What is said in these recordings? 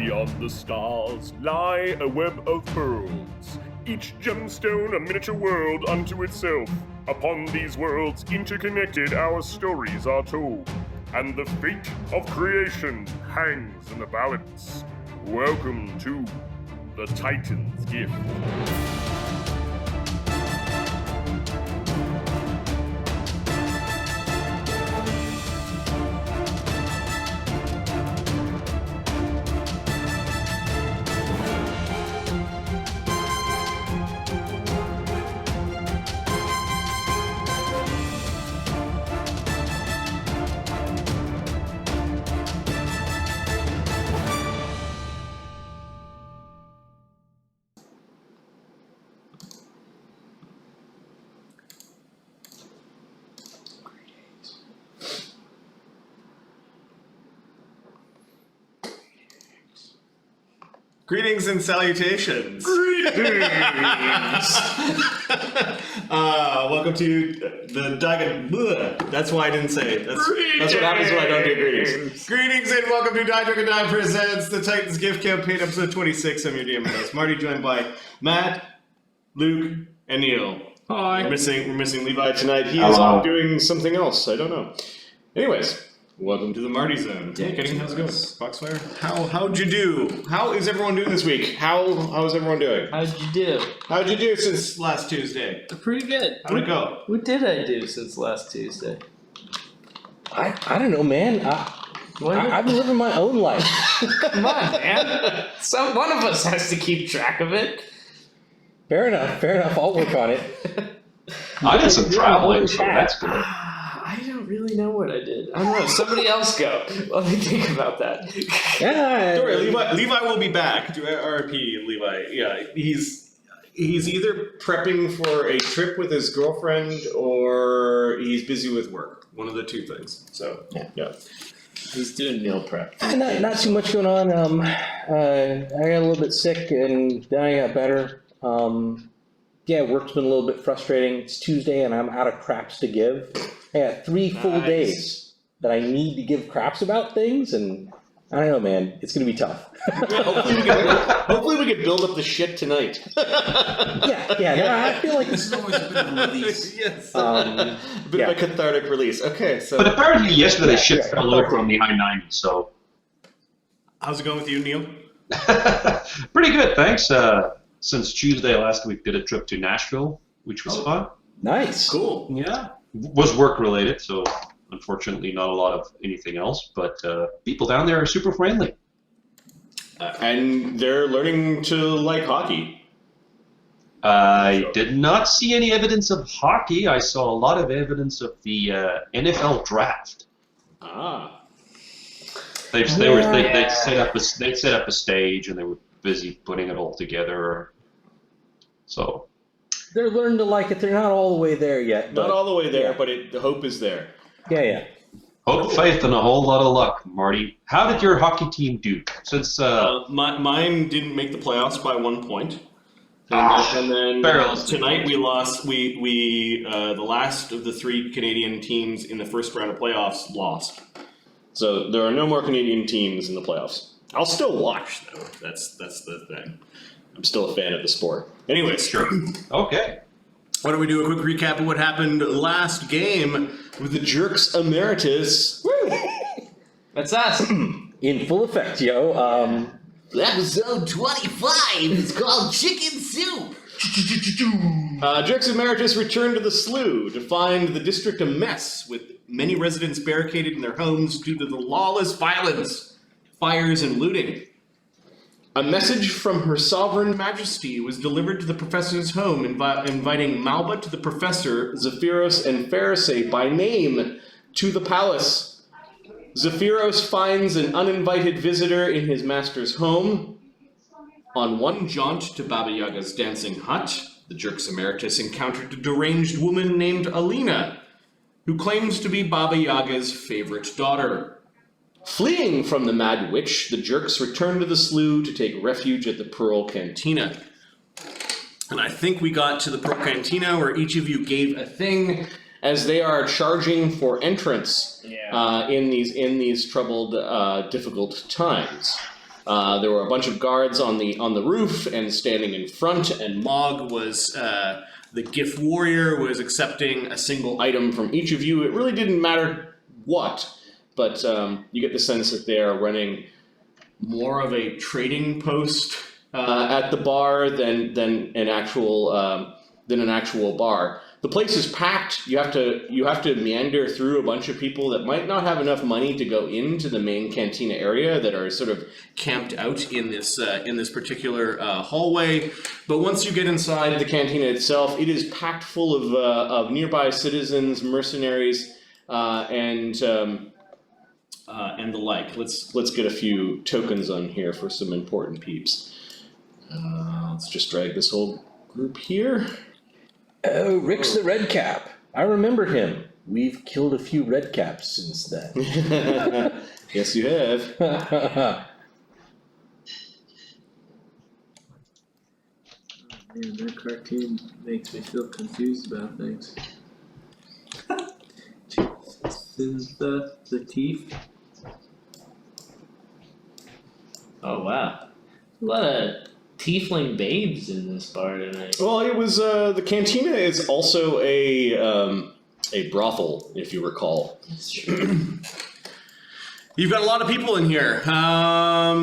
Beyond the stars lie a web of pearls, each gemstone a miniature world unto itself. Upon these worlds interconnected our stories are told, and the fate of creation hangs in the balance. Welcome to the Titan's Gift. Greetings and salutations. Greetings! Welcome to the Daga. That's why I didn't say it. That's what happens when I don't do greetings. Greetings and welcome to Die presents the Titans Gift Campaign, episode 26. I'm your DM host, Marty, joined by Matt, Luke, and Neil. Hi. We're missing Levi tonight. He is off doing something else. I don't know. Anyways. Welcome to the Marty Zone. Hey, Kenny, how's it going? Foxfire? How'd you do? How is everyone doing this week? How's everyone doing? How'd you do? How'd you do since last Tuesday? Pretty good. How'd it go? What did I do since last Tuesday? I don't know, man. I've been living my own life. Come on, man. One of us has to keep track of it. Fair enough. I'll work on it. I did some traveling, so that's good. I don't really know what I did. I don't know. Somebody else go. Let me think about that. Yeah. Don't worry, Levi will be back. R.I.P. Levi. Yeah, he's either prepping for a trip with his girlfriend or he's busy with work. One of the two things. So yeah. He's doing meal prep. Not too much going on. I got a little bit sick and then I got better. Work's been a little bit frustrating. It's Tuesday and I'm out of craps to give. I got 3 full days that I need to give craps about things, and I don't know, man. It's going to be tough. Hopefully we can build up the shit tonight. I feel like this is always a bit of a release. Yes. A bit of a cathartic release. Okay, so... But apparently yesterday shit fell over on the I-90, so... How's it going with you, Neil? Pretty good, thanks. Since Tuesday last week, did a trip to Nashville, which was fun. Nice. Cool. Yeah. Was work related, so unfortunately not a lot of anything else, but people down there are super friendly. And they're learning to like hockey. I did not see any evidence of hockey. I saw a lot of evidence of the NFL draft. Ah. They'd set up a stage and they were busy putting it all together. So they're learning to like it. They're not all the way there yet. Not all the way there, but the hope is there. Yeah. Hope, faith, and a whole lot of luck, Marty. How did your hockey team do? Since mine didn't make the playoffs by 1 point, and then tonight we lost. We the last of the 3 Canadian teams in the first round of playoffs lost. So there are no more Canadian teams in the playoffs. I'll still watch though. That's the thing. I'm still a fan of the sport. Anyways, sure. Okay. Why don't we do a quick recap of what happened last game with the Jerks Emeritus? Woo! That's us. In full effect, yo. Episode 25 is called Chicken Soup. Jerks Emeritus returned to the slough to find the district a mess, with many residents barricaded in their homes due to the lawless violence, fires, and looting. A message from Her Sovereign Majesty was delivered to the professor's home, inviting Malbut, the professor, Zephyros, and Pharisee by name to the palace. Zephyros finds an uninvited visitor in his master's home. On one jaunt to Baba Yaga's dancing hut, the Jerks Emeritus encountered a deranged woman named Alina, who claims to be Baba Yaga's favorite daughter. Fleeing from the Mad Witch, the Jerks return to the slough to take refuge at the Pearl Cantina. And I think we got to the Pearl Cantina where each of you gave a thing as they are charging for entrance in these troubled, difficult times. There were a bunch of guards on the roof and standing in front, and Mog was the gift warrior, was accepting a single item from each of you. It really didn't matter what, but you get the sense that they are running more of a trading post at the bar than an actual bar. The place is packed. You have to meander through a bunch of people that might not have enough money to go into the main cantina area, that are sort of camped out in this particular hallway. But once you get inside the cantina itself, it is packed full of nearby citizens, mercenaries, and the like. Let's get a few tokens on here for some important peeps. Let's just drag this whole group here. Oh, Rick's the Red Cap. I remember him. We've killed a few Red Caps since then. Yes, you have. Man, that cartoon makes me feel confused about things. Is the teeth? Oh wow. A lot of tiefling babes in this bar tonight. Well, it was the cantina is also a brothel, if you recall. That's true. You've got a lot of people in here.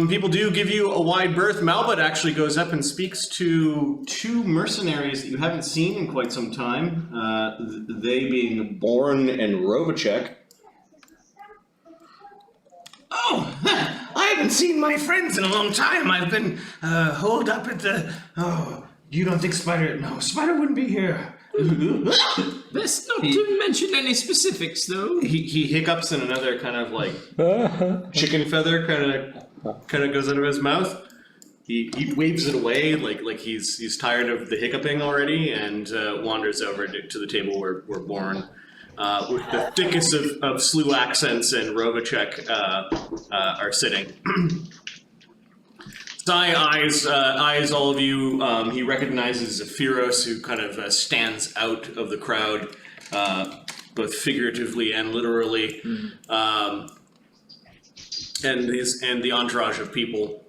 People do give you a wide berth. Malbut actually goes up and speaks to two mercenaries that you haven't seen in quite some time. They being Born and Rovacek. Oh, I haven't seen my friends in a long time. I've been holed up at the... Oh, you don't think Spyder... No, Spyder wouldn't be here. Best not to mention any specifics, though. He hiccups and another kind of like chicken feather kind of goes out of his mouth. He waves it away like he's tired of the hiccuping already, and wanders over to the table where Born, with the thickest of Slough accents and Rovacek are sitting. Sai eyes all of you. He recognizes Zephyros, who kind of stands out of the crowd, both figuratively and literally. And the entourage of people.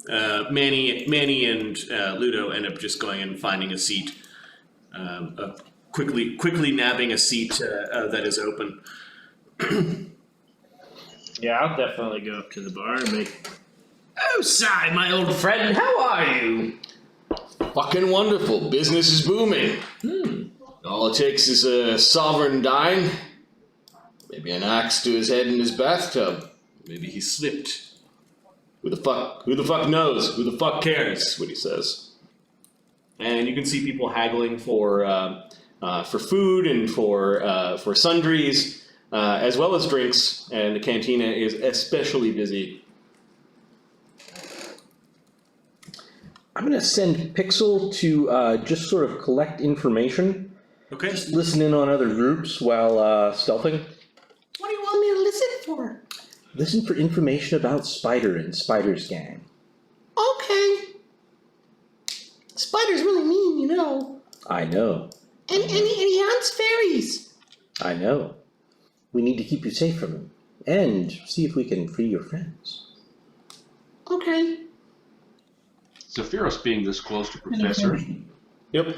Manny and Luudo end up just going and finding a seat, quickly nabbing a seat that is open. Yeah, I'll definitely go up to the bar and make... Oh, Sai, my old friend, how are you? Fucking wonderful. Business is booming. All it takes is a sovereign dying, maybe an axe to his head in his bathtub. Maybe he slipped. Who the fuck knows? Who the fuck cares? What he says. And you can see people haggling for food and for sundries, as well as drinks. And the cantina is especially busy. I'm going to send Pixel to just sort of collect information. Okay. Just listen in on other groups while stealthing. What do you want me to listen for? Listen for information about Spyder and Spyder's gang. Okay. Spyder's really mean, you know. I know. And he hunts fairies. I know. We need to keep you safe from him. And see if we can free your friends. Okay. Zephyros being this close to Professor, Yep.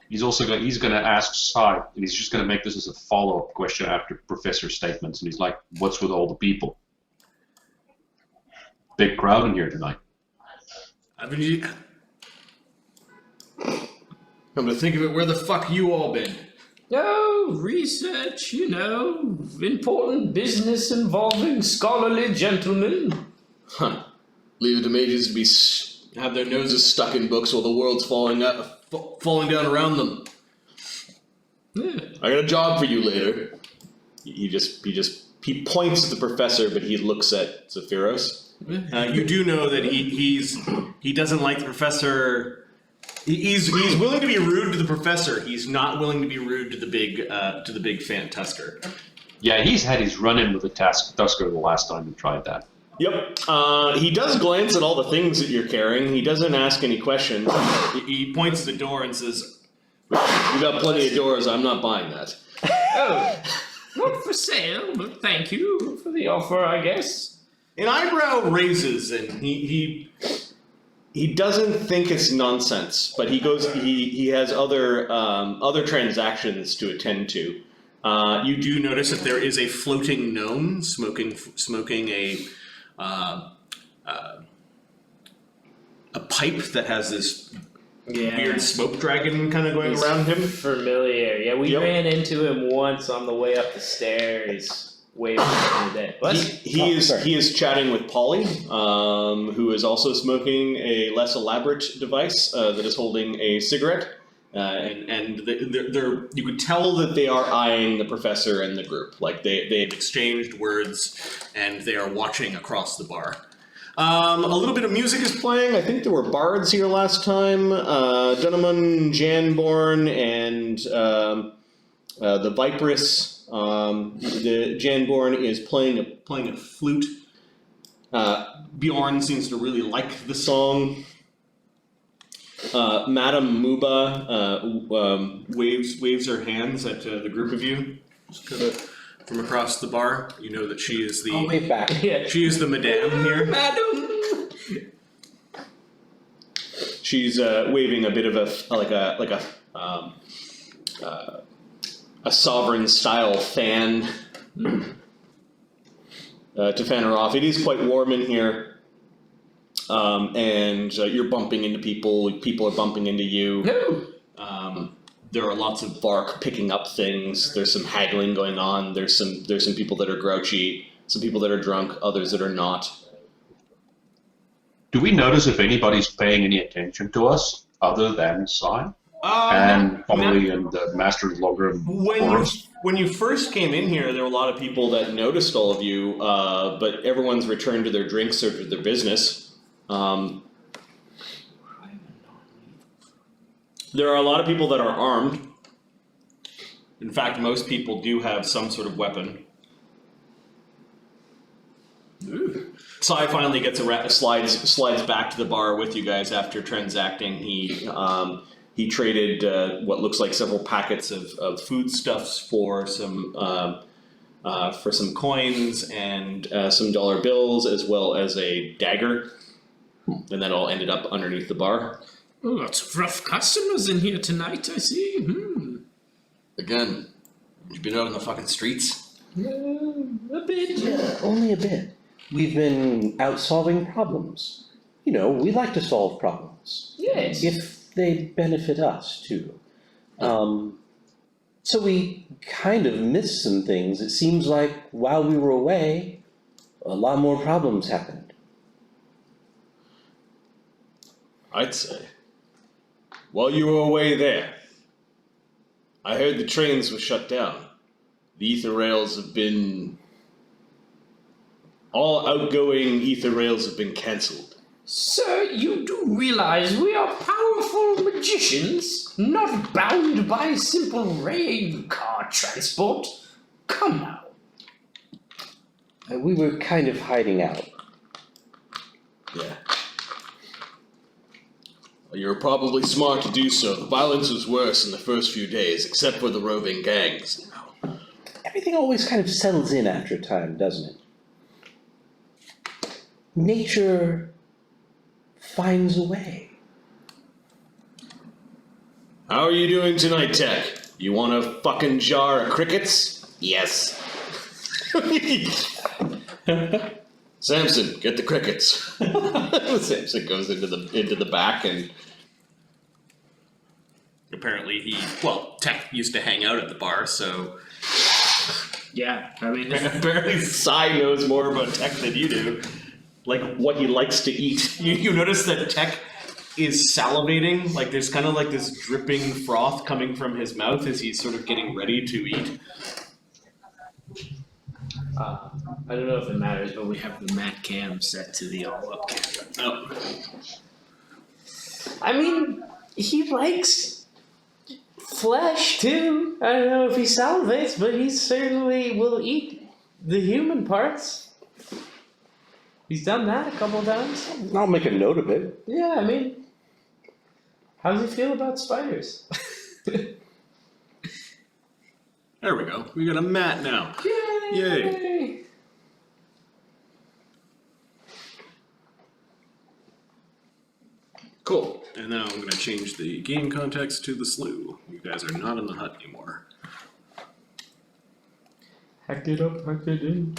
he's going to ask Sai, and he's just going to make this as a follow-up question after Professor's statements, and he's like, what's with all the people? Big crowd in here tonight. Come to think of it, where the fuck you all been? Oh, research, you know, important business involving scholarly gentlemen. Huh. Leave it to mages to have their noses stuck in books while the world's falling down around them. Yeah. I got a job for you later. He points at the professor, but he looks at Zephyros. You do know that he doesn't like the professor. He's willing to be rude to the professor. He's not willing to be rude to the big fan Tusker. Yeah, he's had his run-in with the Tusker the last time he tried that. Yep. He does glance at all the things that you're carrying. He doesn't ask any questions. He points at the door and says, "You got plenty of doors. I'm not buying that." Oh, not for sale, but thank you for the offer, I guess. An eyebrow raises, and he doesn't think it's nonsense, but he has other transactions to attend to. You do notice that there is a floating gnome smoking a pipe that has this weird smoke dragon kind of going around him. Familiar. Yeah, we Yep. ran into him once on the way up the stairs way back in the day. What? He is chatting with Polly, who is also smoking a less elaborate device that is holding a cigarette. They're you could tell that they are eyeing the professor and the group. Like they've exchanged words and they are watching across the bar. A little bit of music is playing. I think there were bards here last time. Dunamon, Janborn, and the Viperous. The Janborn is playing a flute. Bjorn seems to really like the song. Madame Muba waves her hands at the group of you from across the bar. You know that she is the. I'll wave back. Yeah. She is the madame here. Madam. She's waving a bit of a sovereign style fan to fan her off. It is quite warm in here. And you're bumping into people. People are bumping into you. No. There are lots of bark picking up things. There's some haggling going on. There's some people that are grouchy. Some people that are drunk. Others that are not. Do we notice if anybody's paying any attention to us other than Sai and Polly and the Master's Logger? When you first came in here, there were a lot of people that noticed all of you, but everyone's returned to their drinks or to their business. There are a lot of people that are armed. In fact, most people do have some sort of weapon. Sai finally gets slides back to the bar with you guys after transacting. He traded what looks like several packets of foodstuffs for some coins and some dollar bills, as well as a dagger. And that all ended up underneath the bar. Oh, lots of rough customers in here tonight, I see. Again, you've been out on the fucking streets? A bit. Yeah, only a bit. We've been out solving problems. You know, we like to solve problems. Yes. If they benefit us, too. So we kind of missed some things. It seems like while we were away, a lot more problems happened. I'd say. While you were away there, I heard the trains were shut down. The ether rails have been... All outgoing ether rails have been cancelled. Sir, you do realize we are powerful magicians, not bound by simple rail car transport. Come now. We were kind of hiding out. Yeah. Well, you were probably smart to do so. The violence was worse in the first few days, except for the roving gangs. Everything always kind of settles in after a time, doesn't it? Nature finds a way. How are you doing tonight, Tech? You want a fucking jar of crickets? Yes. Samson, get the crickets. Samson goes into the back, and apparently Tech used to hang out at the bar, so Yeah, I mean, apparently Sai knows more about Tech than you do. Like what he likes to eat. You notice that Tech is salivating, like there's kind of like this dripping froth coming from his mouth as he's sort of getting ready to eat. I don't know if it matters, but we have the Matt Cam set to the all-up camera. Oh. I mean, he likes flesh too. I don't know if he salivates, but he certainly will eat the human parts. He's done that a couple of times. I'll make a note of it. Yeah, I mean, how does he feel about spiders? There we go. We got a mat now. Yay! Yay. Cool. And now I'm going to change the game context to the slough. You guys are not in the hut anymore. Hack it up, hack it in.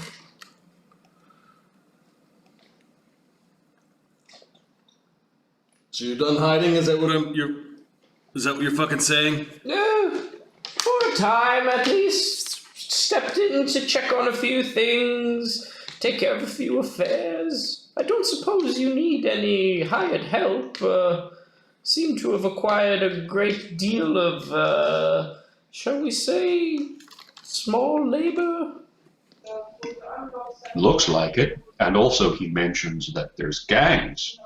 So you're done hiding? Is that what you're fucking saying? No, for a time at least. Stepped in to check on a few things, take care of a few affairs. I don't suppose you need any hired help. Seem to have acquired a great deal of, shall we say, small labor? Looks like it. And also he mentions that there's gangs.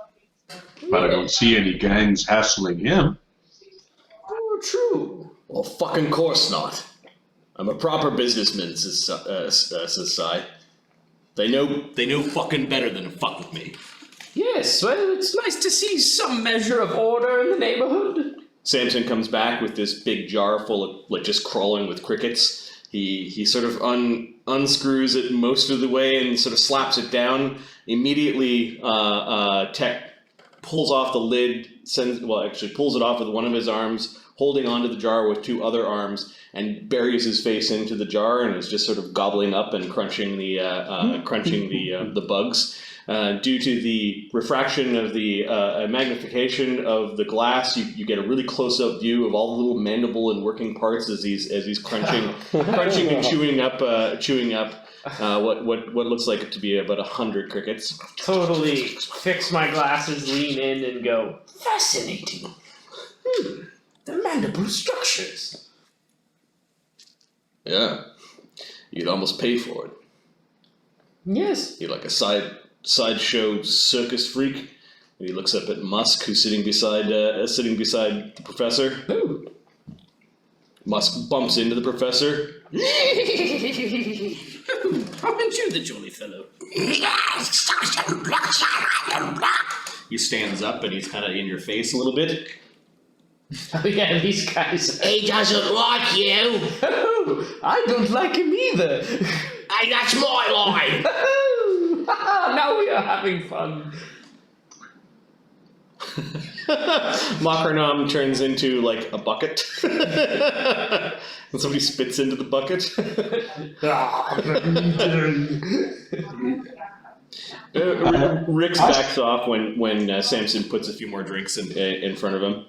But I don't see any gangs hassling him. Oh, true. Well, fucking course not. I'm a proper businessman, says Sai. They know fucking better than to fuck with me. Yes, well, it's nice to see some measure of order in the neighborhood. Samson comes back with this big jar full of, like, just crawling with crickets. He sort of unscrews it most of the way and sort of slaps it down. Immediately, Tech pulls off the lid, pulls it off with one of his arms, holding onto the jar with two other arms, and buries his face into the jar and is just sort of gobbling up and crunching the bugs. Due to the refraction of the magnification of the glass, you get a really close-up view of all the little mandible and working parts as he's crunching and chewing up what looks like it to be about 100 crickets. Totally fix my glasses, lean in, and go, fascinating. The mandible structures. Yeah, you'd almost pay for it. Yes. You're like a sideshow circus freak. And he looks up at Musk, who's sitting beside the professor. Ooh. Musk bumps into the professor. Aren't you the jolly fellow? He stands up and he's kind of in your face a little bit. Oh yeah, these guys. He doesn't like you. Oh, I don't like him either. Hey, that's my line. Now we are having fun. Makranam turns into like a bucket. And somebody spits into the bucket. Rix backs off when Samson puts a few more drinks in front of him.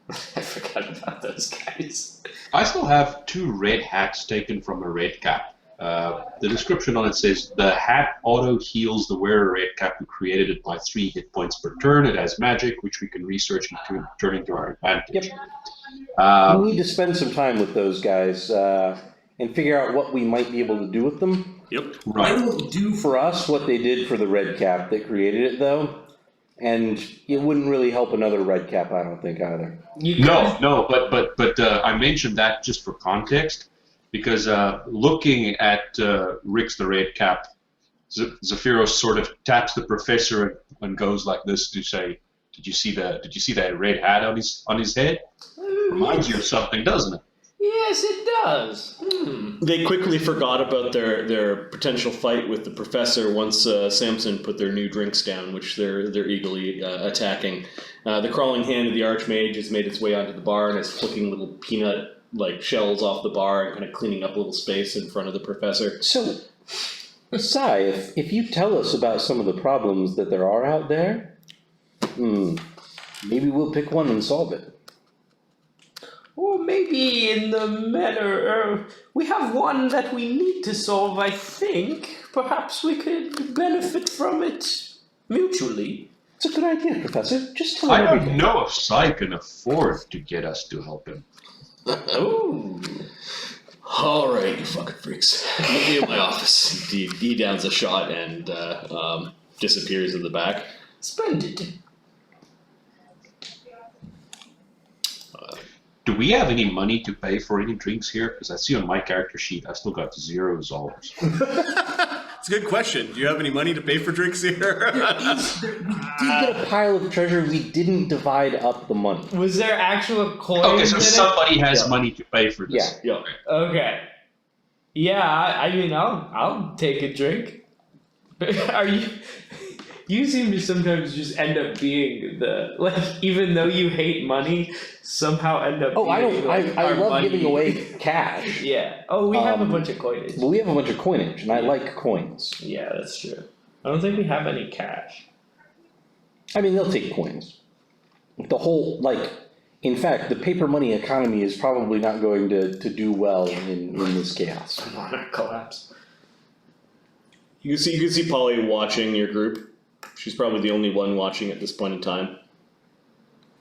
I forgot about those guys. I still have 2 red hats taken from a red cap. The description on it says, the hat auto heals the wearer red cap who created it by 3 hit points per turn. It has magic, which we can research and turn into our advantage. Yep. We need to spend some time with those guys and figure out what we might be able to do with them. Yep. Right. They won't do for us what they did for the red cap that created it, though. And it wouldn't really help another red cap, I don't think, either. No, but I mentioned that just for context, because looking at Rix the Red Cap, Zephyros sort of taps the professor and goes like this to say, "Did you see that red hat on his head? Reminds you of something, doesn't it?" Yes, it does. They quickly forgot about their potential fight with the professor once Samson put their new drinks down, which they're eagerly attacking. The crawling hand of the Archmage has made its way onto the bar and is flicking little peanut like shells off the bar and kind of cleaning up a little space in front of the professor. So, Sai, if you tell us about some of the problems that there are out there, maybe we'll pick one and solve it. Or maybe in the manner, we have one that we need to solve, I think. Perhaps we could benefit from it mutually. It's a good idea, Professor. Just tell I him don't everything. know if Sai can afford to get us to help him. Oh. All right, you fucking freaks. Meet me in my office. He downs a shot and disappears in the back. Splendid. Do we have any money to pay for any drinks here? Because I see on my character sheet, I still got $0. It's a good question. Do you have any money to pay for drinks here? We did get a pile of treasure. We didn't divide up the money. Was there actual coins Okay, so in somebody has Yeah. money to pay for this. Yeah. it? Okay. Yeah, I mean, I'll take a drink. Are you... You seem to sometimes just end up being even though you hate money, somehow end up. Oh, I being, don't. like, I our love money. giving away cash. Yeah. Oh, we have a bunch of coinage. Well, we have a bunch of coinage, and I like coins. Yeah, that's true. I don't think we have any cash. I mean, they'll take coins. The whole, in fact, the paper money economy is probably not going to do well in this chaos. Monarch collapse. You can see Polly watching your group. She's probably the only one watching at this point in time.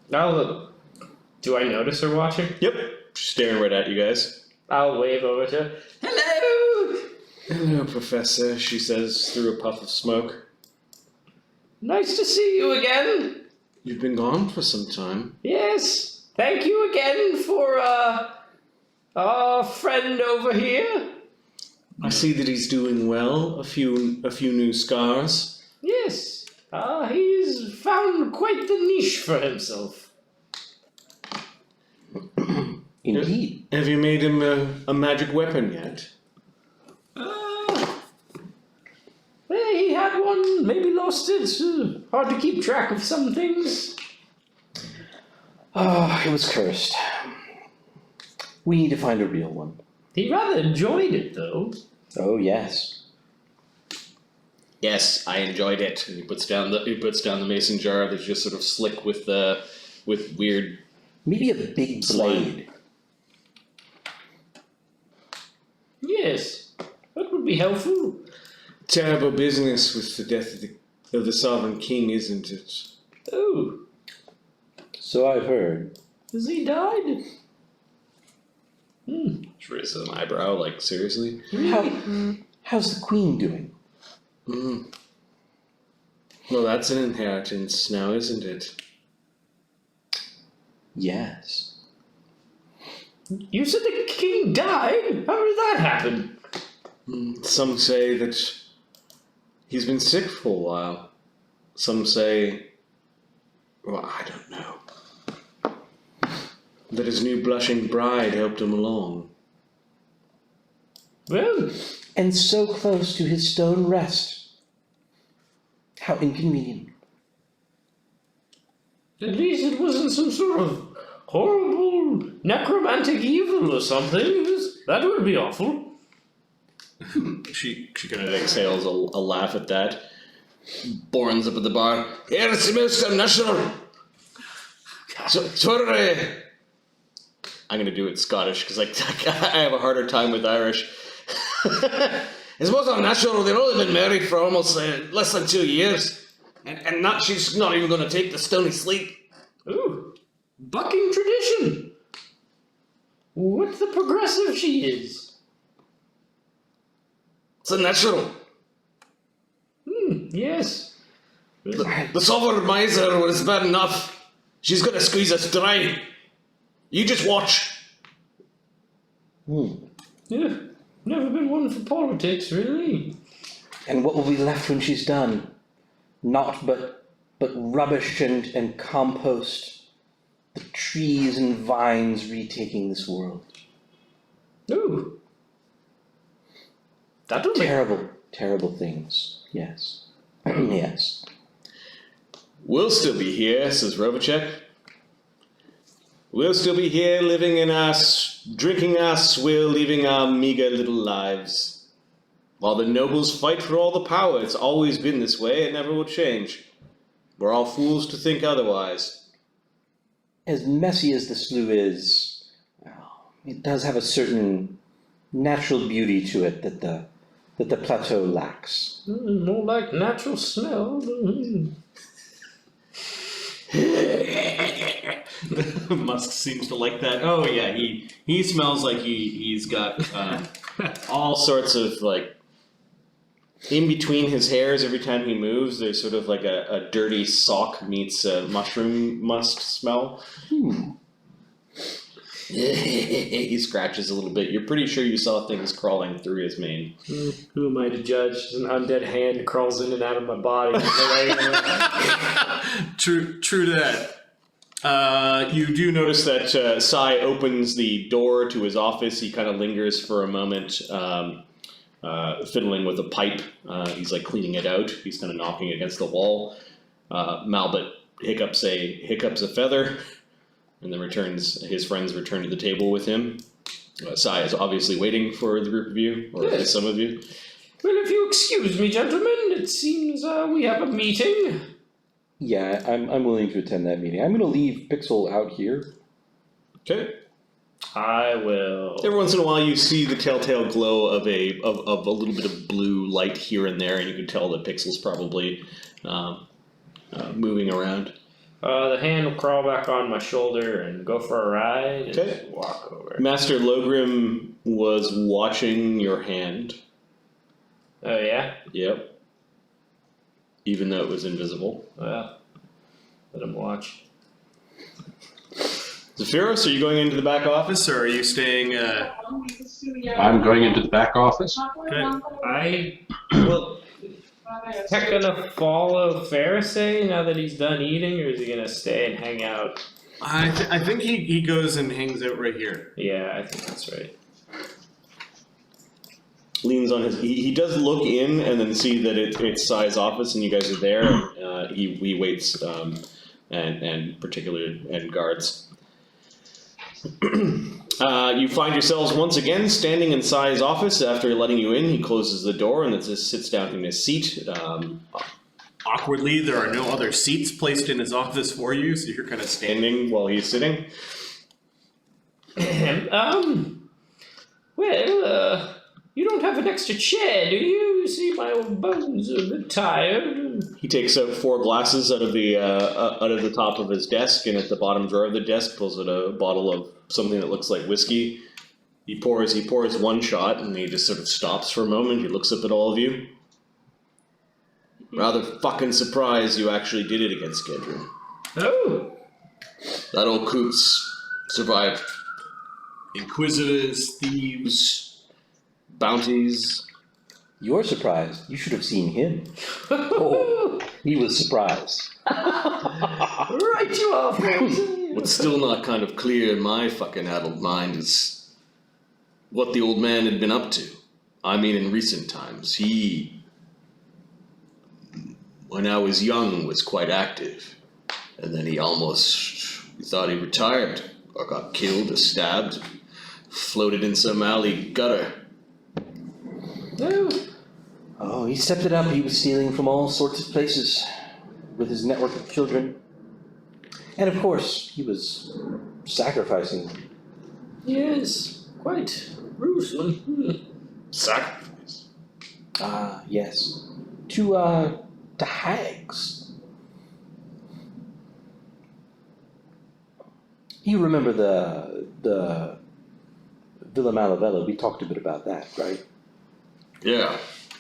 Do I notice her watching? Yep. She's staring right at you guys. I'll wave over to her. Hello! Hello, Professor, she says through a puff of smoke. Nice to see you again. You've been gone for some time. Yes. Thank you again for our friend over here. I see that he's doing well. A few new scars. Yes. He's found quite the niche for himself. Indeed. Have you made him a magic weapon yet? He had one, maybe lost it. Hard to keep track of some things. Oh, it was cursed. We need to find a real one. He rather enjoyed it, though. Oh, yes. Yes, I enjoyed it. And he puts down the mason jar that's just sort of slick with weird. Maybe a big blade. Yes, that would be helpful. Terrible business with the death of the sovereign king, isn't it? Oh, So I've heard. has he died? She raises an eyebrow, like, seriously? How's the queen doing? Well, that's an inheritance now, isn't it? Yes. You said the king died? How did that happen? Some say that he's been sick for a while. Some say, well, I don't know, that his new blushing bride helped him along. Well, And so close to his stone rest. How inconvenient. at least it wasn't some sort of horrible necromantic evil or something. That would be awful. She kind of exhales a laugh at that. Borns up at the bar. It's most unnatural. Sorry. I'm gonna do it Scottish because I have a harder time with Irish. It's most unnatural. They've only been married for almost less than 2 years, and she's not even gonna take the stony sleep. Ooh, bucking tradition. What the progressive she is. It's unnatural. Yes. The sovereign miser was bad enough. She's gonna squeeze us dry. You just watch. Yeah, never been one for politics, really. And what will be left when she's done? Naught but rubbish and compost. The trees and vines retaking this world. Ooh. That'll make... Terrible, terrible things. Yes. Yes. We'll still be here, says Robocek. We'll still be here, living in our, drinking our swill, living our meager little lives. While the nobles fight for all the power, it's always been this way, it never will change. We're all fools to think otherwise. As messy as the slough is, it does have a certain natural beauty to it that the plateau lacks. More like natural smell. Musk seems to like that. Oh yeah, he smells like he's got all sorts of like in between his hairs every time he moves. There's sort of like a dirty sock meets a mushroom musk smell. He scratches a little bit. You're pretty sure you saw things crawling through his mane. Who am I to judge? An undead hand crawls in and out of my body. True to that. You do notice that Sai opens the door to his office. He kind of lingers for a moment fiddling with a pipe. He's like cleaning it out. He's kind of knocking against the wall. Malbut hiccups a feather, and then his friends return to the table with him. Sai is obviously waiting for the group of you, or at least some of you. Well, if you excuse me, gentlemen, it seems we have a meeting. Yeah, I'm willing to attend that meeting. I'm going to leave Pixel out here. Okay. I will. Every once in a while, you see the telltale glow of a little bit of blue light here and there, and you can tell that Pixel's probably moving around. The hand will crawl back on my shoulder and go for a ride and Okay. walk over. Master Logrim was watching your hand. Oh, yeah? Yep. Even though it was invisible. Well, let him watch. Zephyros, are you going into the back office, or are you staying... I'm going into the back office. I will. Is he gonna follow Pharisee now that he's done eating, or is he gonna stay and hang out? I think he goes and hangs out right here. Yeah, I think that's right. Leans on his... He does look in and then see that it's Sai's office and you guys are there. He waits and guards. You find yourselves once again standing in Sai's office after letting you in. He closes the door and then just sits down in his seat. Awkwardly, there are no other seats placed in his office for you, so you're kind of standing while he's sitting. Well, you don't have an extra chair, do you? You see, my old bones are a bit tired. He takes out 4 glasses out of the top of his desk, and at the bottom drawer of the desk pulls out a bottle of something that looks like whiskey. He pours one shot, and he just sort of stops for a moment. He looks up at all of you. Rather fucking surprised you actually did it against Gedrin. Oh. That old Coots survived. Inquisitors, thieves, bounties. You're surprised. You should have seen him. Oh, he was surprised. Right you are, Pharisee. What's still not kind of clear in my fucking addled mind is what the old man had been up to. I mean, in recent times, he, when I was young, was quite active. And then we thought he retired, or got killed, or stabbed, floated in some alley gutter. No. Oh, he stepped it up. He was stealing from all sorts of places with his network of children. And of course, he was sacrificing. Yes, quite gruesome. Sacrifice? Ah, yes. To hags. You remember the Villa Malavella? We talked a bit about that, right? Yeah.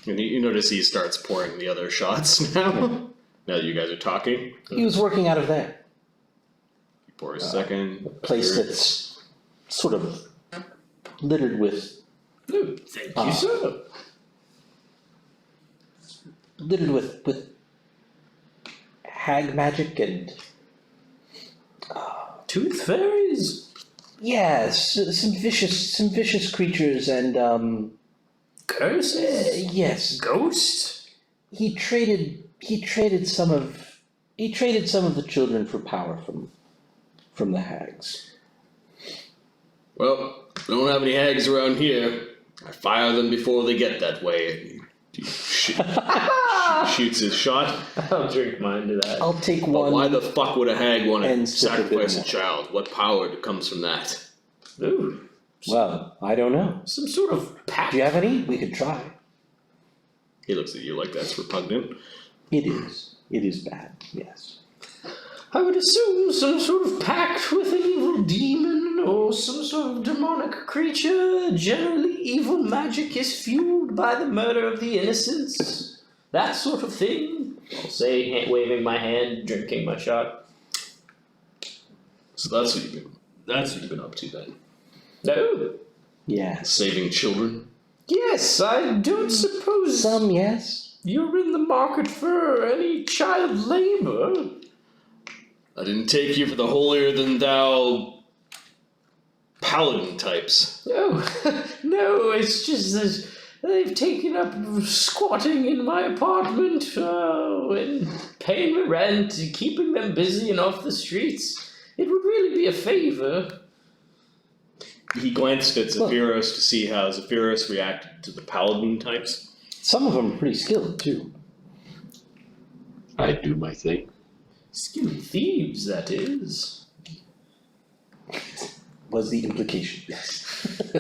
And you notice he starts pouring the other shots now. Now that you guys are talking. He was working out of there. He pours a second. A place that's sort of littered with... No, thank you, sir. Littered with hag magic and... Tooth fairies? Yes, some vicious creatures and Curses? yes. Ghosts? He traded some of the children for power from the hags. Well, don't have any hags around here. I fire them before they get that way. He shoots his shot. I'll drink mine to that. I'll take But one. why the fuck would a hag want to and slip a bit sacrifice a more. child? What power comes from that? Ooh, Well, I don't know. some sort of pact. Do you have any? We could try. He looks at you like that's repugnant. It is. It is bad. Yes. I would assume some sort of pact with an evil demon or some sort of demonic creature. Generally, evil magic is fueled by the murder of the innocents. That sort of thing. I'll say, waving my hand, drinking my shot. So that's what you've been up to then. No. Yes. Saving children. Yes, I don't suppose Some, yes. you're in the market for any child labor. I didn't take you for the holier-than-thou paladin types. No, no, it's just They've taken up squatting in my apartment, and paying the rent, keeping them busy and off the streets. It would really be a favor. He glanced at Zephyros to see how Zephyros reacted to the paladin types. Some of them are pretty skilled, too. I do my thing. Skilled thieves, that is. Was the implication, yes.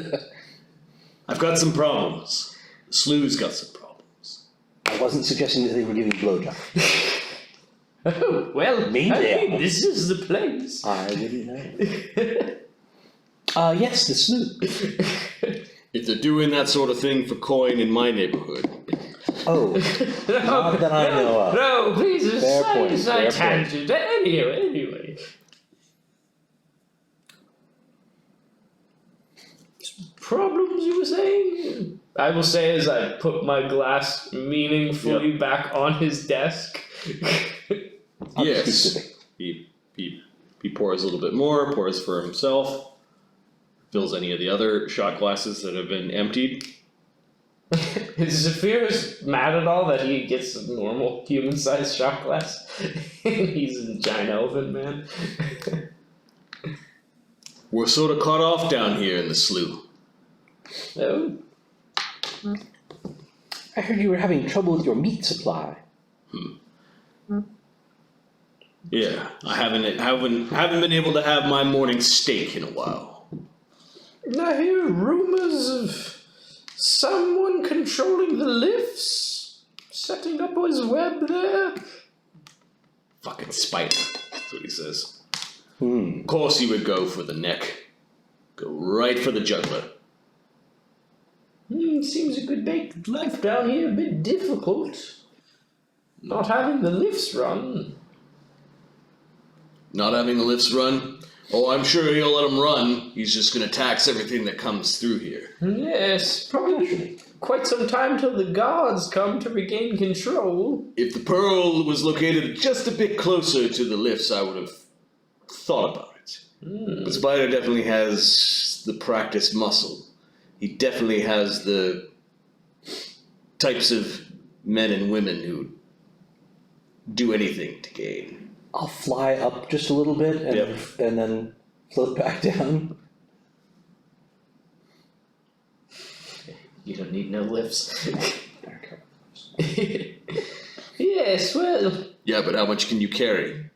I've got some problems. The slew's got some problems. I wasn't suggesting that they were giving blowjobs. Oh, well, Maybe. this is the place. I wouldn't know. Yes, the sloop. If they're doing that sort of thing for coin in my neighborhood. Oh, not that I know of. No, please, Fair point, side fair point. tangent. Anyway. Problems you were saying? I will say as I put my glass meaningfully back on his desk. Yes. He pours a little bit more, pours for himself, fills any of the other shot glasses that have been emptied. Is Zephyros mad at all that he gets a normal human-sized shot glass? He's a giant elven man. We're sort of cut off down here in the slough. Oh, I heard you were having trouble with your meat supply. Yeah, I haven't been able to have my morning steak in a while. I hear rumors of someone controlling the lifts, setting up his web there. Fucking Spyder, that's what he says. Hmm. Of course he would go for the neck. Go right for the juggler. Seems a good baked life down here, a bit difficult. Not having the lifts run. Not having the lifts run? Oh, I'm sure he'll let them run. He's just gonna tax everything that comes through here. Yes, probably quite some time till the guards come to regain control. If the Pearl was located just a bit closer to the lifts, I would have thought about it. But Spyder definitely has the practice muscle. He definitely has the types of men and women who do anything to gain. I'll fly up just a little bit and then float back down. You don't need no lifts. Yes, well. Yeah, but how much can you carry?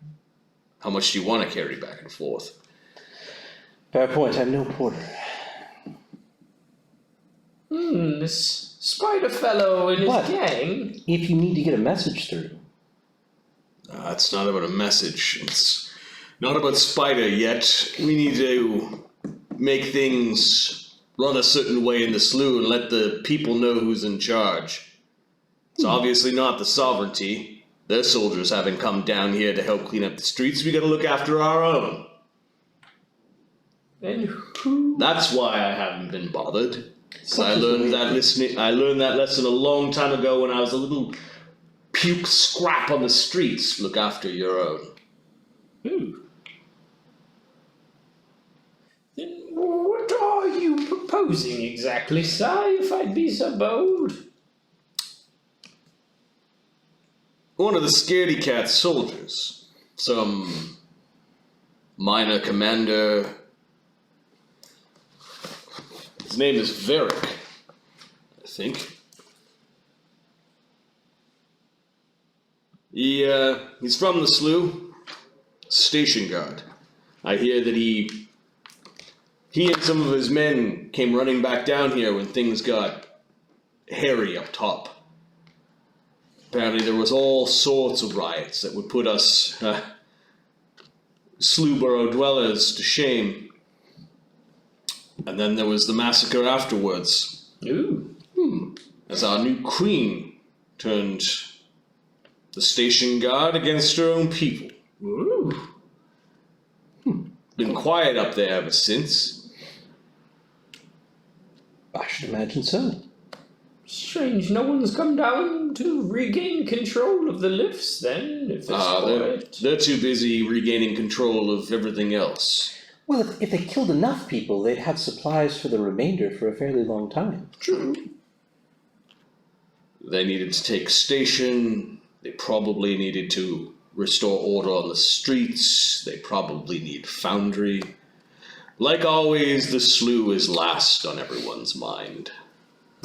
How much do you want to carry back and forth? Fair point, I'm no porter. This Spyder fellow and his What? gang. If you need to get a message through. It's not about a message. It's not about Spyder yet. We need to make things run a certain way in the slough and let the people know who's in charge. It's obviously not the sovereignty. Their soldiers haven't come down here to help clean up the streets. We gotta look after our own. And who? That's why I haven't been bothered. So I learned that lesson a long time ago when I was a little puke scrap on the streets. Look after your own. Who? Then what are you proposing exactly, sir, if I'd be so bold? One of the scaredy cat soldiers. Some minor commander. His name is Varric, I think. He's from the slough. Station guard. I hear that he and some of his men came running back down here when things got hairy up top. Apparently there was all sorts of riots that would put us Sloughborough dwellers to shame. And then there was the massacre afterwards. Ooh. As our new queen turned the station guard against her own people. Ooh. Been quiet up there ever since. I should imagine so. Strange, no one's come down to regain control of the lifts then, if it's quiet. They're too busy regaining control of everything else. Well, if they killed enough people, they'd have supplies for the remainder for a fairly long time. True. They needed to take station. They probably needed to restore order on the streets. They probably need foundry. Like always, the slough is last on everyone's mind.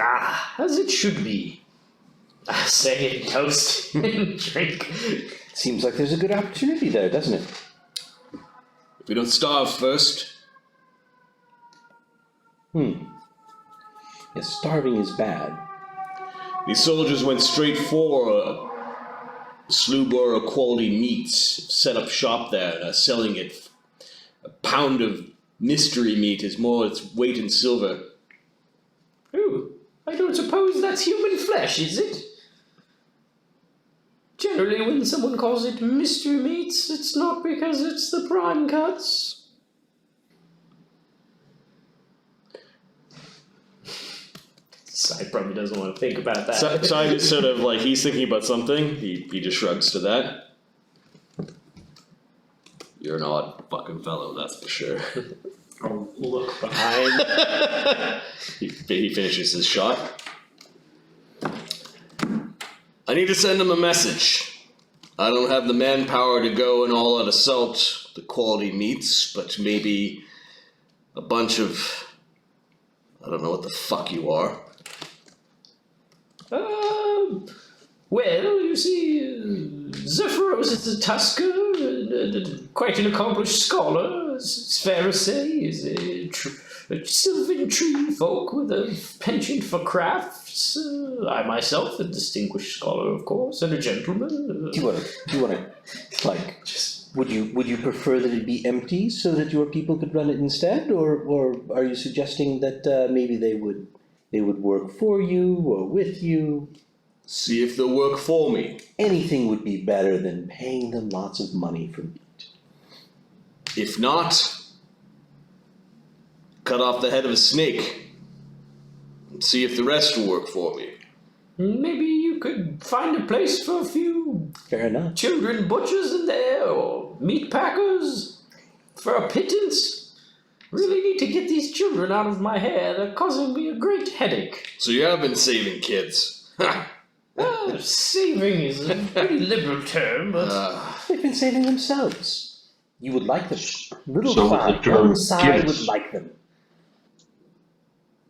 Ah, as it should be. I say it, toast and drink. Seems like there's a good opportunity there, doesn't it? If we don't starve first. Yeah, starving is bad. These soldiers went straight for Sloughborough Quality Meats, set up shop there, and are selling it. A pound of mystery meat is more its weight in silver. Ooh, I don't suppose that's human flesh, is it? Generally, when someone calls it mystery meats, it's not because it's the prime cuts. Side probably doesn't want to think about that. Side is sort of like he's thinking about something. He just shrugs to that. You're an odd fucking fellow, that's for sure. I'll look behind. He finishes his shot. I need to send him a message. I don't have the manpower to go and all-out assault the Quality Meats, but maybe a bunch of... I don't know what the fuck you are. Well, you see, Zephyros is a tusker, quite an accomplished scholar, it's fair to say. He's a sylvan tree folk with a penchant for crafts. I myself, a distinguished scholar, of course, and a gentleman. Do you want to, like, would you prefer that it be empty so that your people could run it instead, or are you suggesting that maybe they would work for you or with you? See if they'll work for me. Anything would be better than paying them lots of money for meat. If not, cut off the head of a snake and see if the rest will work for me. Maybe you could find a place for a few Fair enough. children butchers in there, or meat packers, for a pittance. Really need to get these children out of my hair. They're causing me a great headache. So you have been saving kids. Ha! Saving is a pretty liberal term, but... They've been saving themselves. You would like them. Little So Clyde, the term one side kids. would like them.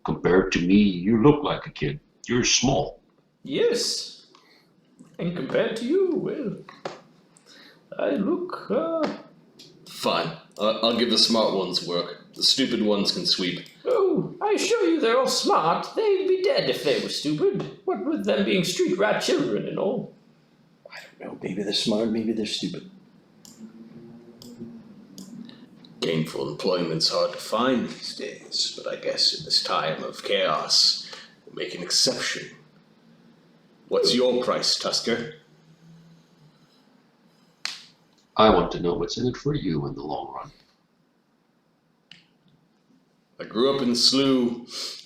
Compared to me, you look like a kid. You're small. Yes. And compared to you, well... I look, Fine. I'll give the smart ones work. The stupid ones can sweep. Oh, I assure you they're all smart. They'd be dead if they were stupid. What with them being street rat children and all. I don't know. Maybe they're smart. Maybe they're stupid. Gainful employment's hard to find these days, but I guess in this time of chaos, we'll make an exception. What's your price, Tusker? I want to know what's in it for you in the long run. I grew up in Slough.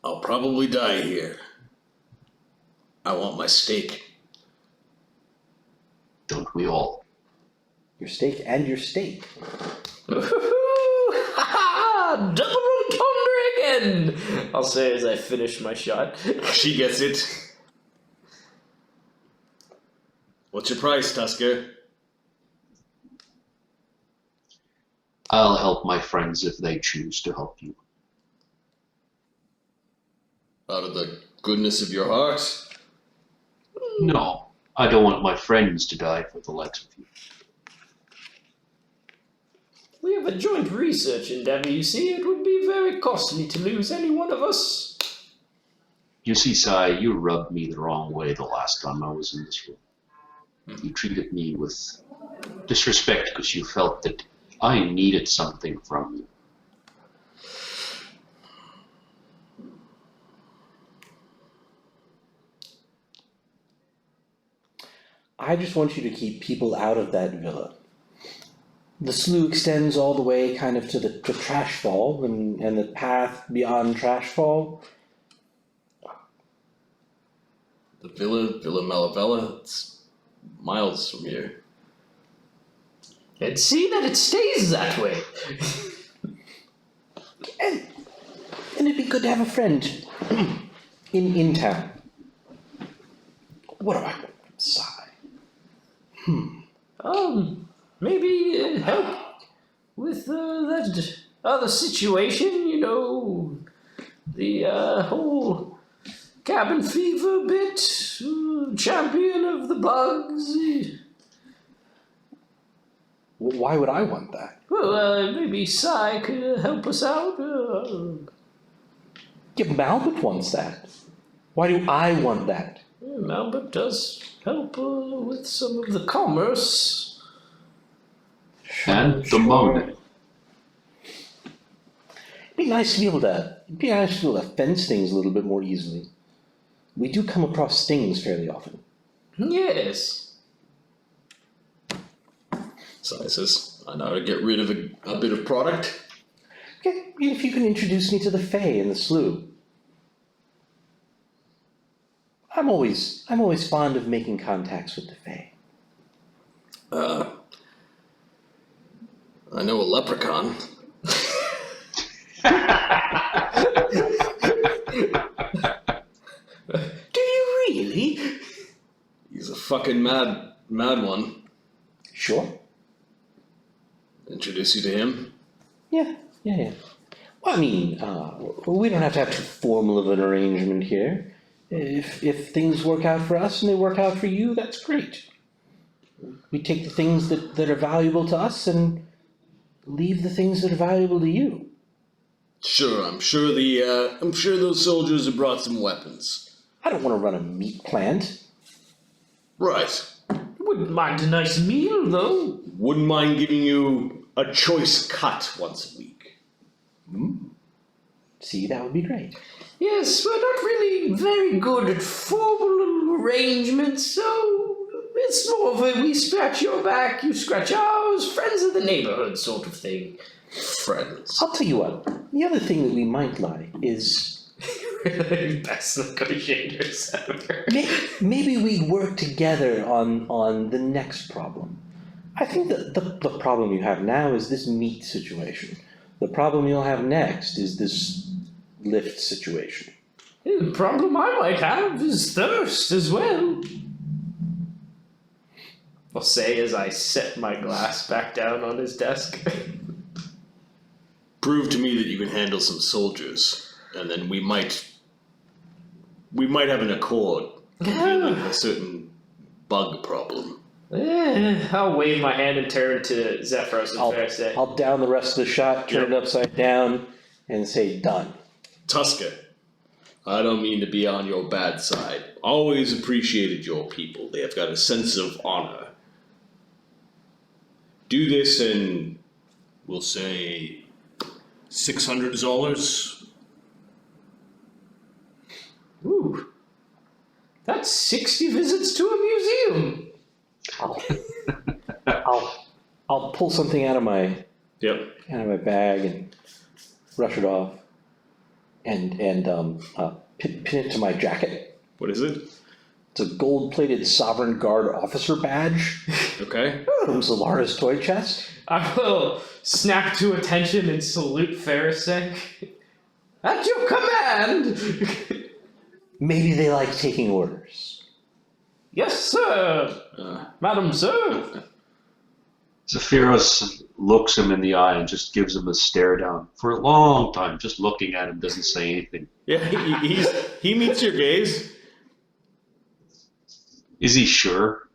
I'll probably die here. I want my steak. Don't we all? Your steak and your steak. Double entendre again! I'll say as I finish my shot. She gets it. What's your price, Tusker? I'll help my friends if they choose to help you. Out of the goodness of your heart? No, I don't want my friends to die for the likes of you. We have a joint research endeavor, you see. It would be very costly to lose any one of us. You see, Sai, you rubbed me the wrong way the last time I was in this room. You treated me with disrespect because you felt that I needed something from you. I just want you to keep people out of that villa. The slough extends all the way kind of to the Trashfall and the path beyond Trashfall. The Villa Malavella, it's miles from here. And see that it stays that way. And it'd be good to have a friend in town. What do I want from Psy? Maybe help with that other situation, you know, the whole cabin fever bit, champion of the bugs. Why would I want that? Well, maybe Psy could help us out. Yeah, Malbert wants that. Why do I want that? Malbert does help with some of the commerce. And the money. It'd be nice to be able to fence things a little bit more easily. We do come across things fairly often. Yes. Sai says, I know how to get rid of a bit of product. Okay, if you can introduce me to the Fae and the Slough. I'm always fond of making contacts with the Fae. I know a leprechaun. Do you really? He's a fucking mad one. Sure. Introduce you to him? Yeah. Well, I mean, we don't have to have too formal of an arrangement here. If things work out for us and they work out for you, that's great. We take the things that are valuable to us and leave the things that are valuable to you. Sure, I'm sure those soldiers have brought some weapons. I don't want to run a meat plant. Right. Wouldn't mind a nice meal, though. Wouldn't mind giving you a choice cut once a week. See, that would be great. Yes, we're not really very good at formal arrangements, so it's more of a we scratch your back, you scratch ours, friends of the neighborhood sort of thing. Friends. I'll tell you what, the other thing that we might like is Best negotiators ever. maybe we work together on the next problem. I think that the problem you have now is this meat situation. The problem you'll have next is this lift situation. The problem I might have is thirst as well. I'll say as I set my glass back down on his desk. Prove to me that you can handle some soldiers, and then we might have an accord dealing with a certain bug problem. I'll wave my hand and turn to Zephyros and Pharisee. I'll down the rest of the shot, turn it upside down, and say done. Tusker, I don't mean to be on your bad side. Always appreciated your people. They have got a sense of honor. Do this and we'll say $600. Ooh, that's 60 visits to a museum. I'll pull something out of my bag and brush it off, and pin it to my jacket. What is it? It's a gold-plated Sovereign Guard officer badge Okay. from Zalara's toy chest. I will snap to attention and salute Pharisee. At your command! Maybe they like taking orders. Yes, sir! Madam, sir! Zephyros looks him in the eye and just gives him a stare down for a long time, just looking at him, doesn't say anything. Yeah, he meets your gaze. Is he sure?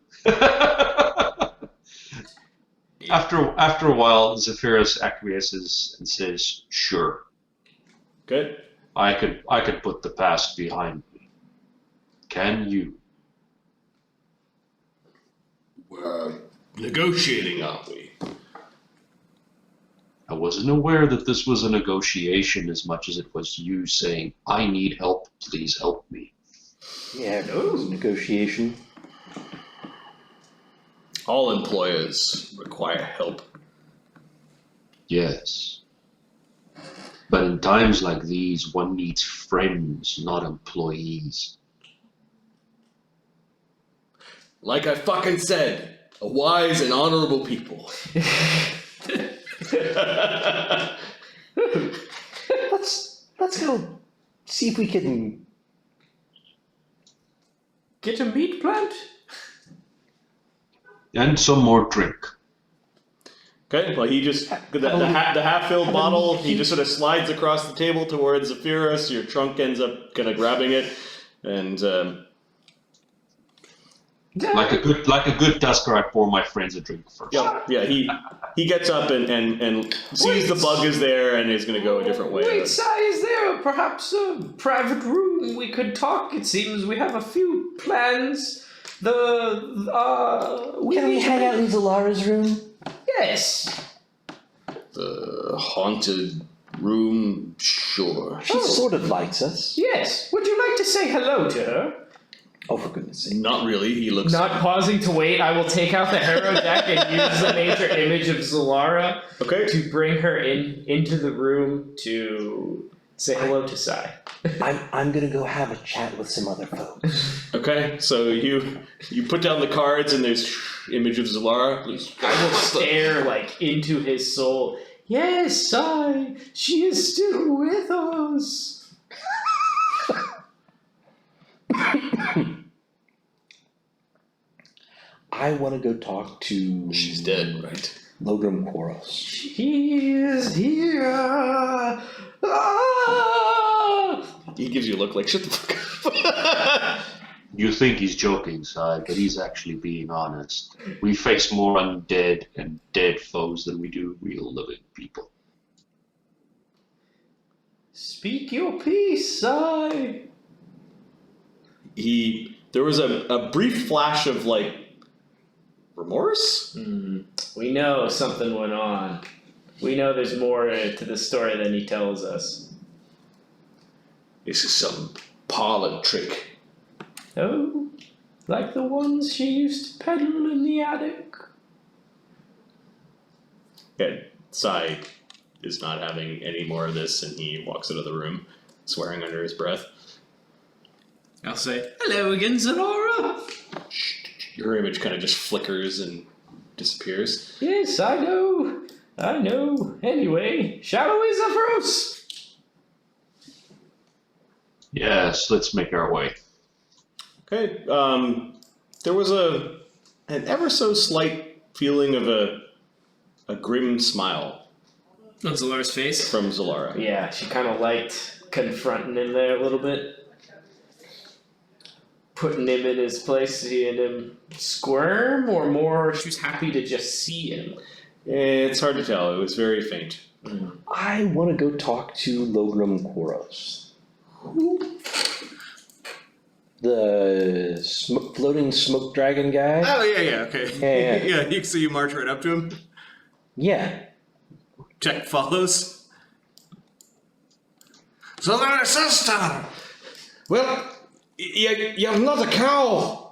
After a while, Zephyros acquiesces and says, "Sure. Good. I could put the past behind me. Can you?" We're negotiating, aren't we? I wasn't aware that this was a negotiation as much as it was you saying, "I need help, please help me." Yeah, it was a negotiation. All employers require help. Yes. But in times like these, one needs friends, not employees. Like I fucking said, a wise and honorable people. Let's go see if we can get a meat plant? And some more drink. Okay, well, he just, the half-filled bottle, he just sort of slides across the table towards Zephyrus. Your trunk ends up kind of grabbing it, and Like a good Tusker, I pour my friends a drink first. yeah, he gets up and sees the bug is there and is going to go a different way. Wait, Sai, is there perhaps a private room we could talk? It seems we have a few plans. Can we hang out in Zalara's room? Yes. The haunted room, sure. She sort of likes us. Yes. Would you like to say hello to her? Oh, for goodness sake. Not really, he looks... Not pausing to wait, I will take out the hero deck and use the nature image of Zalara to bring her into the room to say hello to Sai. I'm gonna go have a chat with some other folks. Okay, so you put down the cards and there's image of Zalara. I will stare like into his soul. Yes, Sai, she is still with us. I want to go talk to... She's dead, right? Logrum Koros. She is here. Ah! He gives you a look like, shut the fuck up. You think he's joking, Si, but he's actually being honest. We face more undead and dead foes than we do real living people. Speak your peace, Sai. There was a brief flash of, like, remorse? We know something went on. We know there's more to the story than he tells us. This is some parlor trick. Oh, like the ones she used to peddle in the attic. Yeah, Sai is not having any more of this, and he walks out of the room, swearing under his breath. I'll say, hello again, Zalara. Your image kind of just flickers and disappears. Yes, I know. Anyway, shall we, Zephyros? Yes, let's make our way. Okay, there was an ever so slight feeling of a grim smile On Zalara's face. from Zalara. Yeah, she kind of liked confronting him there a little bit. Putting him in his place, seeing him squirm, or more she was happy to just see him. It's hard to tell. It was very faint. I want to go talk to Logrum Koros. The floating smoke dragon guy? Oh, yeah, okay. Yeah. So you march right up to him? Yeah. Check follows. Zalara sister! Well, you're not a cow!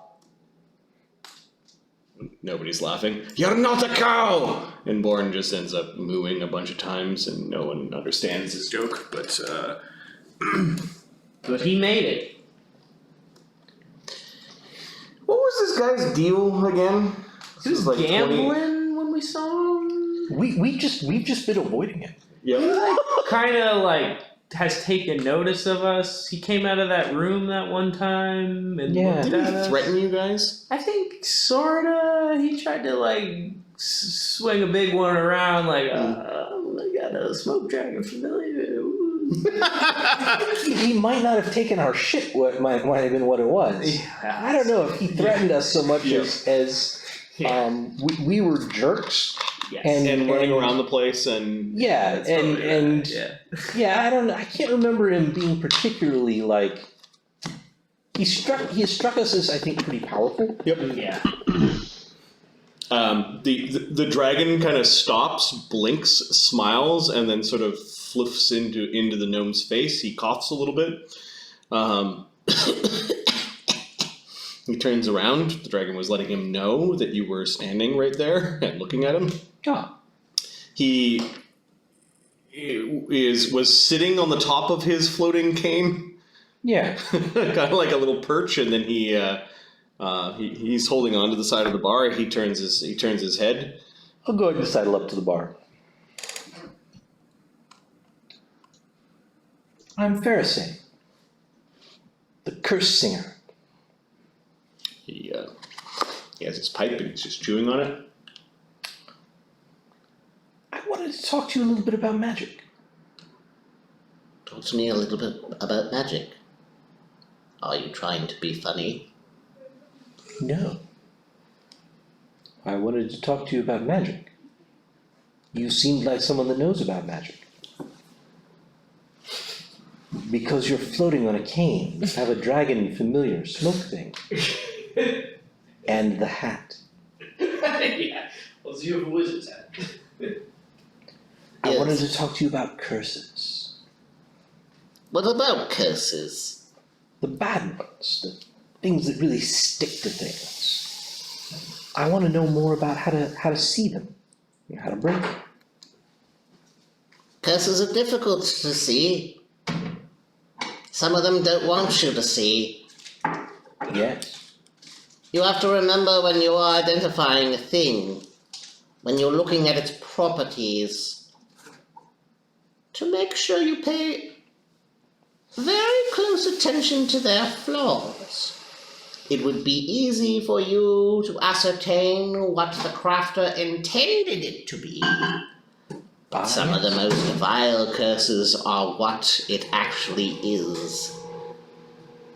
Nobody's laughing. You're not a cow! And Born just ends up mooing a bunch of times and no one understands his joke, but But he made it. what was this guy's deal again? He was like gambling when we saw him. We've just been avoiding it. Yeah. Kind of like has taken notice of us. He came out of that room that one time and Yeah. looked Did at he us. threaten you guys? I think sorta. He tried to like swing a big one around, like I got a smoke dragon familiar. He might not have taken our shit. What might have been what it was. Yeah. I don't know if he threatened us so much as we were jerks. Yes. And running around the place and... Yeah, and yeah. I don't know. I can't remember him being particularly like. He struck us as, I think, pretty powerful. Yep. Yeah. The dragon kind of stops, blinks, smiles, and then sort of flips into the gnome's face. He coughs a little bit. He turns around. The dragon was letting him know that you were standing right there and looking at him. Oh. He was sitting on the top of his floating cane. Yeah. Kind of like a little perch, and then he's holding on to the side of the bar. He turns his head. I'll go ahead and sidle up to the bar. I'm Pharisee, the curse singer. He has his pipe and he's just chewing on it. I wanted to talk to you a little bit about magic. Talk to me a little bit about magic. Are you trying to be funny? No. I wanted to talk to you about magic. You seemed like someone that knows about magic. Because you're floating on a cane, have a dragon familiar smoke thing. And the hat. Yeah. Well, you have a wizard's hat. I wanted to talk to you about curses. What about curses? The bad ones, the things that really stick to things. I want to know more about how to see them, and how to break them. Curses are difficult to see. Some of them don't want you to see. Yes. You have to remember when you are identifying a thing, when you're looking at its properties, to make sure you pay very close attention to their flaws. It would be easy for you to ascertain what the crafter intended it to be. But some of the most vile curses are what it actually is.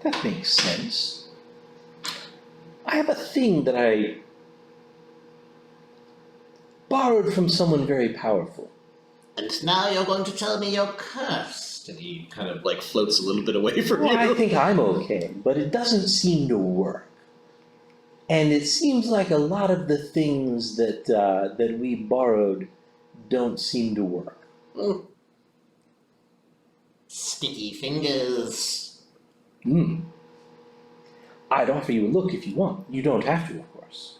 That makes sense. I have a thing that I borrowed from someone very powerful. And now you're going to tell me you're cursed. And he kind of like floats a little bit away from Well, you. I think I'm okay, but it doesn't seem to work. And it seems like a lot of the things that we borrowed don't seem to work. Sticky fingers. I'd offer you a look if you want. You don't have to, of course.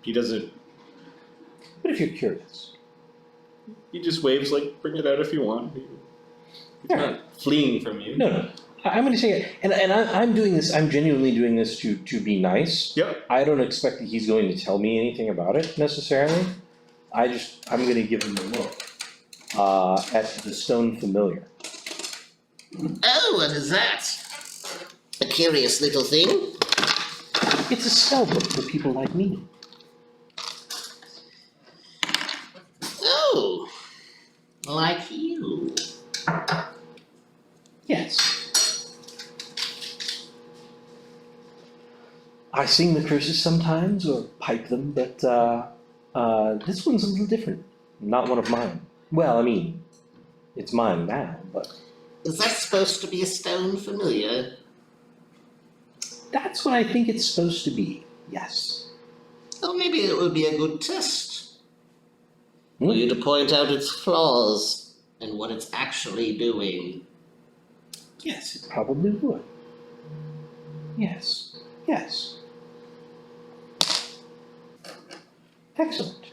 He doesn't. But if you're curious. He just waves like, bring it out if you want. He's not fleeing from you. No. I'm going to say it, and I'm doing this. I'm genuinely doing this to be nice. Yep. I don't expect that he's going to tell me anything about it necessarily. I'm going to give him a look at the stone familiar. Oh, what is that? A curious little thing? It's a spell book for people like me. Oh, like you. Yes. I sing the curses sometimes or pipe them, but this one's a little different. Not one of mine. Well, I mean, it's mine now, but Is that supposed to be a stone familiar? that's what I think it's supposed to be. Yes. Well, maybe it would be a good test for you to point out its flaws and what it's actually doing. Yes, it probably would. Yes. Excellent.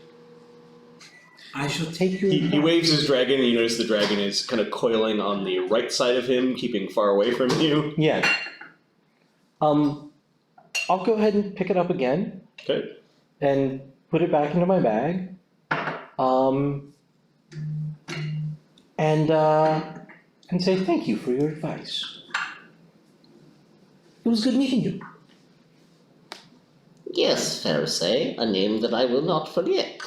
I shall take your He advice. waves his dragon, and you notice the dragon is kind of coiling on the right side of him, keeping far away from you. Yeah. I'll go ahead and pick it up again Okay. and put it back into my bag. And say thank you for your advice. It was good meeting you. Yes, Pharisee, a name that I will not forget.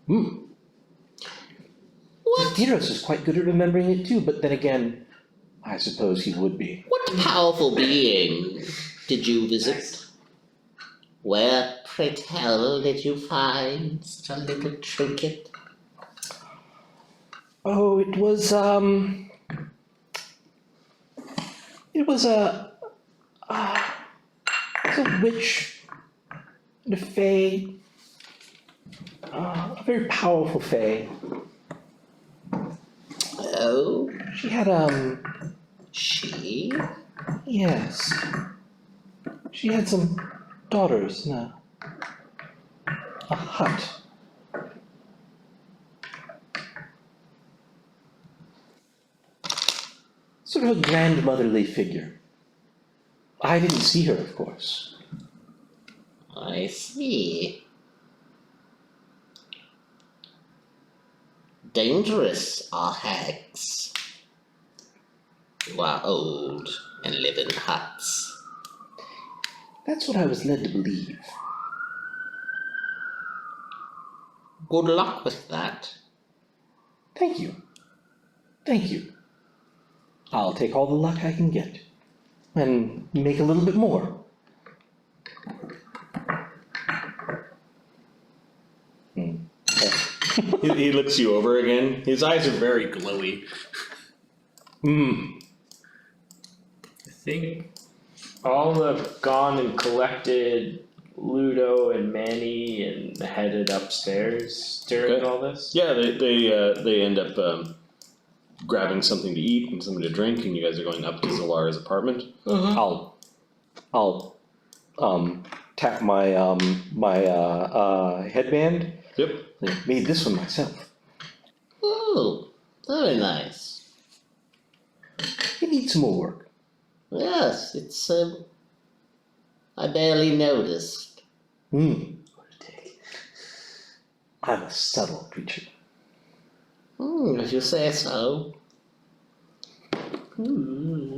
What? Theros is quite good at remembering it too, but then again, I suppose he would be. What powerful being did you visit? Where, pray tell, did you find such a little trinket? Oh, it was a witch, and a fae, a very powerful fae. Oh, She had she? yes, she had some daughters in a hut. Sort of a grandmotherly figure. I didn't see her, of course. I see. Dangerous are hags. You are old and live in huts. That's what I was led to believe. Good luck with that. Thank you. Thank you. I'll take all the luck I can get. And make a little bit more. He looks you over again. His eyes are very glowy. I think all have gone and collected Luudo and Manny and headed upstairs during all this. Yeah, they end up grabbing something to eat and something to drink, and you guys are going up to Zalara's apartment. I'll tap my headband. Yep. I made this one myself. Oh, very nice. It needs some more work. Yes, it's, I barely noticed. I'm a subtle creature. If you say so. Wizard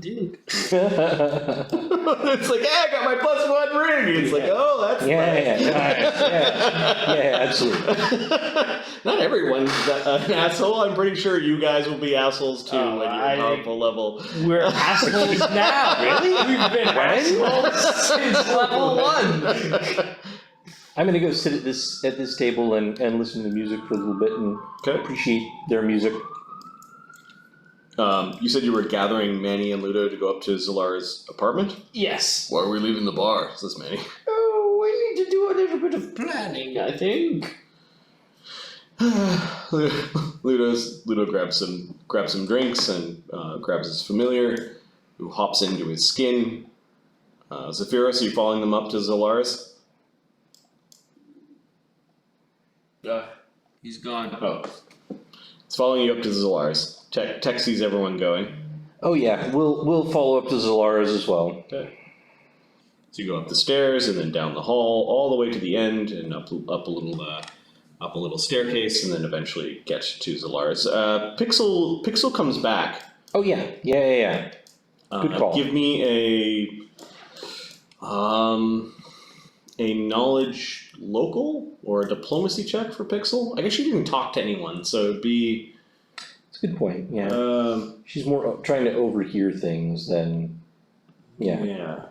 dick. It's like, hey, I got my +1 ring. It's like, oh, that's nice. Yeah, absolutely. Not everyone's an asshole. I'm pretty sure you guys will be assholes too when you're at powerful level. We're assholes now, really? We've been assholes since level 1. I'm gonna go sit at this table and listen to music for a little bit and appreciate their music. You said you were gathering Manny and Luudo to go up to Zalara's apartment? Yes. Why are we leaving the bar? Says Manny. Oh, we need to do a little bit of planning, I think. Luudo grabs some drinks and grabs his familiar, who hops into his skin. Zephyros, are you following them up to Zalara's? He's gone. Oh. It's following you up to Zalara's. Tech sees everyone going. Oh yeah, we'll follow up to Zalara's as well. Okay. So you go up the stairs and then down the hall, all the way to the end, and up a little staircase, and then eventually get to Zalara's. Pixel comes back. Oh yeah. Good call. Give me a knowledge local or a diplomacy check for Pixel. I guess she didn't talk to anyone, so it'd be. That's a good point. Yeah. She's more trying to overhear things than. Yeah. Yeah.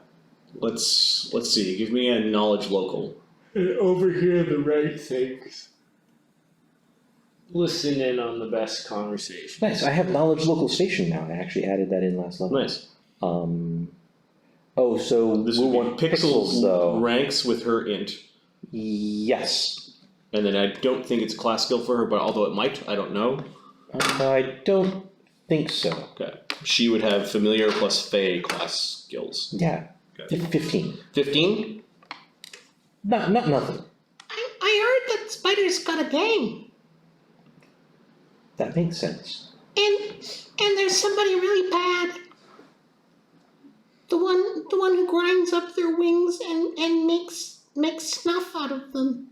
Let's see. Give me a knowledge local. Overhear the right things. Listen in on the best conversation. Nice. I have knowledge local station now. I actually added that in last level. Nice. Oh, so This we'll would want be pixels though. ranks with her int. Yes. And then I don't think it's a class skill for her, but although it might, I don't know. I don't think so. Okay. She would have familiar plus fey class skills. Yeah. Okay. 15. 15? Not nothing. I heard that Spyder's got a gang. That makes sense. And there's somebody really bad. The one who grinds up their wings and makes snuff out of them.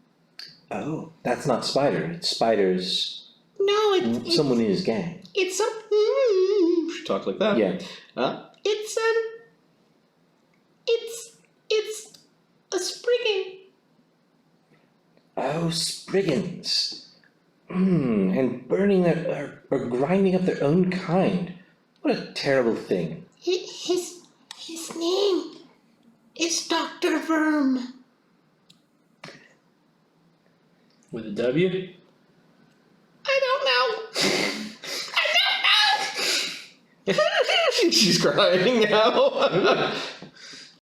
Oh, that's not Spyder. It's Spyder's. No, it's someone in his gang. It's a. She talked like that? Yeah. It's a Spriggan. Oh, Spriggans. And burning or grinding up their own kind. What a terrible thing. His name is Dr. Verm. With a W? I don't know. She's crying now.